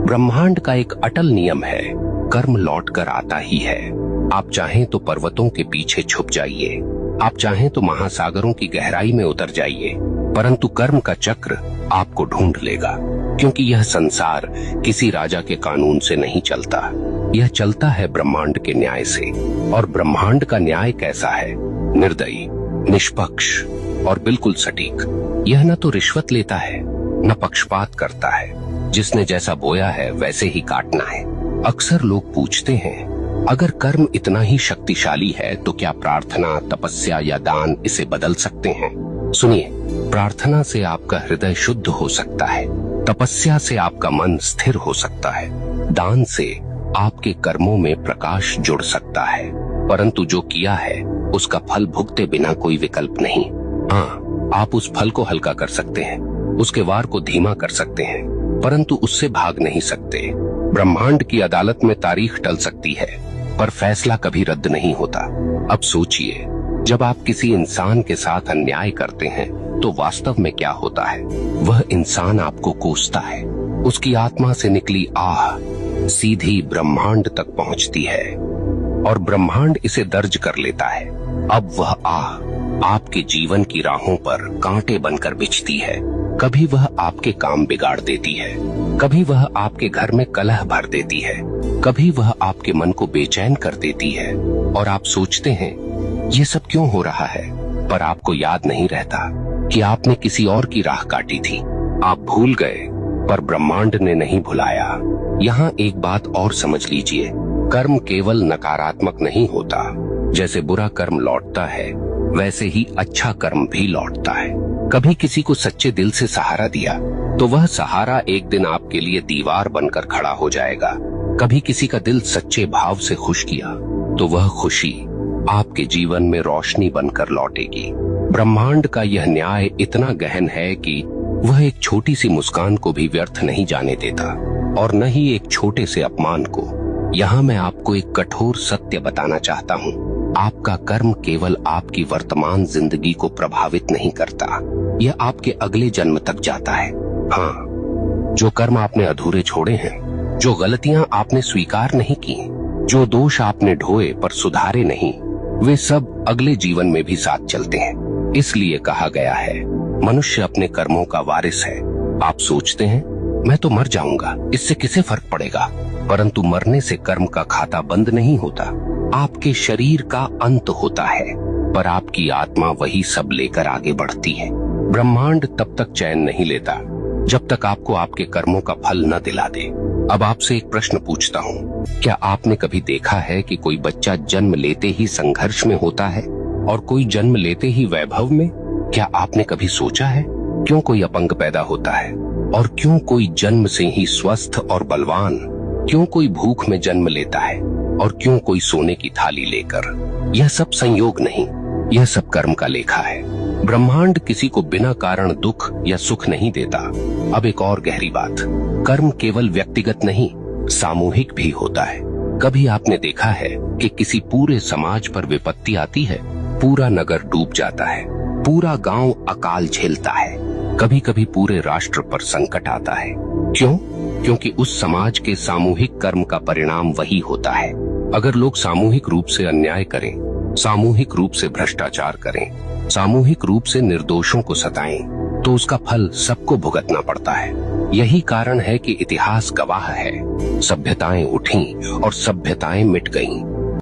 ब्रह्मांड का एक अटल नियम है, कर्म लौट कर आता ही है। आप चाहें तो पर्वतों के पीछे छुप जाइए, आप चाहें तो महासागरों की गहराई में उतर जाइए, परंतु कर्म का चक्र आपको ढूंढ लेगा। क्योंकि यह संसार किसी राजा के कानून से नहीं चलता, यह चलता है ब्रह्मांड के न्याय से। और ब्रह्मांड का न्याय कैसा है? निर्दयी, निष्पक्ष और बिल्कुल सटीक। यह न तो रिश्वत लेता है, न पक्षपात करता है। जिसने जैसा बोया है वैसे ही काटना है। अक्सर लोग पूछते हैं, अगर कर्म इतना ही शक्तिशाली है तो क्या प्रार्थना, तपस्या या दान इसे बदल सकते हैं? सुनिए, प्रार्थना से आपका हृदय शुद्ध हो सकता है, तपस्या से आपका मन स्थिर हो सकता है, दान से आपके कर्मों में प्रकाश जुड़ सकता है, परंतु जो किया है उसका फल भुगते बिना कोई विकल्प नहीं। हाँ, आप उस फल को हल्का कर सकते हैं, उसके वार को धीमा कर सकते हैं, परंतु उससे भाग नहीं सकते। ब्रह्मांड की अदालत में तारीख टल सकती है, पर फैसला कभी रद्द नहीं होता। अब सोचिए, जब आप किसी इंसान के साथ अन्याय करते हैं तो वास्तव में क्या होता है? वह इंसान आपको कोसता है, उसकी आत्मा से निकली आह सीधी ब्रह्मांड तक पहुंचती है और ब्रह्मांड इसे दर्ज कर लेता है। अब वह आह आपके जीवन की राहों पर कांटे बनकर बिछती है। कभी वह आपके काम बिगाड़ देती है, कभी वह आपके घर में कलह भर देती है, कभी वह आपके मन को बेचैन कर देती है और आप सोचते हैं ये सब क्यों हो रहा है, पर आपको याद नहीं रहता कि आपने किसी और की राह काटी थी। आप भूल गए, पर ब्रह्मांड ने नहीं भुलाया। यहाँ एक बात और समझ लीजिए, कर्म केवल नकारात्मक नहीं होता। जैसे बुरा कर्म लौटता है, वैसे ही अच्छा कर्म भी लौटता है। कभी किसी को सच्चे दिल से सहारा दिया तो वह सहारा एक दिन आपके लिए दीवार बनकर खड़ा हो जाएगा। कभी किसी का दिल सच्चे भाव से खुश किया तो वह खुशी आपके जीवन में रोशनी बनकर लौटेगी। ब्रह्मांड का यह न्याय इतना गहन है कि वह एक छोटी सी मुस्कान को भी व्यर्थ नहीं जाने देता और न ही एक छोटे से अपमान को। यहाँ मैं आपको एक कठोर सत्य बताना चाहता हूँ, आपका कर्म केवल आपकी वर्तमान जिंदगी को प्रभावित नहीं करता, यह आपके अगले जन्म तक जाता है। हाँ, जो कर्म आपने अधूरे छोड़े हैं, जो गलतियां आपने स्वीकार नहीं की, जो दोष आपने ढोए पर सुधारे नहीं, वे सब अगले जीवन में भी साथ चलते हैं। इसलिए कहा गया है, मनुष्य अपने कर्मों का वारिस है। आप सोचते हैं मैं तो मर जाऊंगा, इससे किसे फर्क पड़ेगा? परंतु मरने से कर्म का खाता बंद नहीं होता, आपके शरीर का अंत होता है, पर आपकी आत्मा वही सब लेकर आगे बढ़ती है। ब्रह्मांड तब तक चैन नहीं लेता जब तक आपको आपके कर्मों का फल न दिला दे। अब आपसे एक प्रश्न पूछता हूँ, क्या आपने कभी देखा है कि कोई बच्चा जन्म लेते ही संघर्ष में होता है और कोई जन्म लेते ही वैभव में? क्या आपने कभी सोचा है क्यों कोई अपंग पैदा होता है और क्यों कोई जन्म से ही स्वस्थ और बलवान? क्यों कोई भूख में जन्म लेता है और क्यों कोई सोने की थाली लेकर? यह सब संयोग नहीं, यह सब कर्म का लेखा है। ब्रह्मांड किसी को बिना कारण दुख या सुख नहीं देता। अब एक और गहरी बात, कर्म केवल व्यक्तिगत नहीं, सामूहिक भी होता है। कभी आपने देखा है कि किसी पूरे समाज पर विपत्ति आती है, पूरा नगर डूब जाता है, पूरा गांव अकाल झेलता है, कभी कभी पूरे राष्ट्र पर संकट आता है। क्यों? क्योंकि उस समाज के सामूहिक कर्म का परिणाम वही होता है। अगर लोग सामूहिक रूप से अन्याय करें, सामूहिक रूप से भ्रष्टाचार करें, सामूहिक रूप से निर्दोषों को सताएं, तो उसका फल सबको भुगतना पड़ता है। यही कारण है कि इतिहास गवाह है, सभ्यताएं उठीं और सभ्यताएं मिट गईं,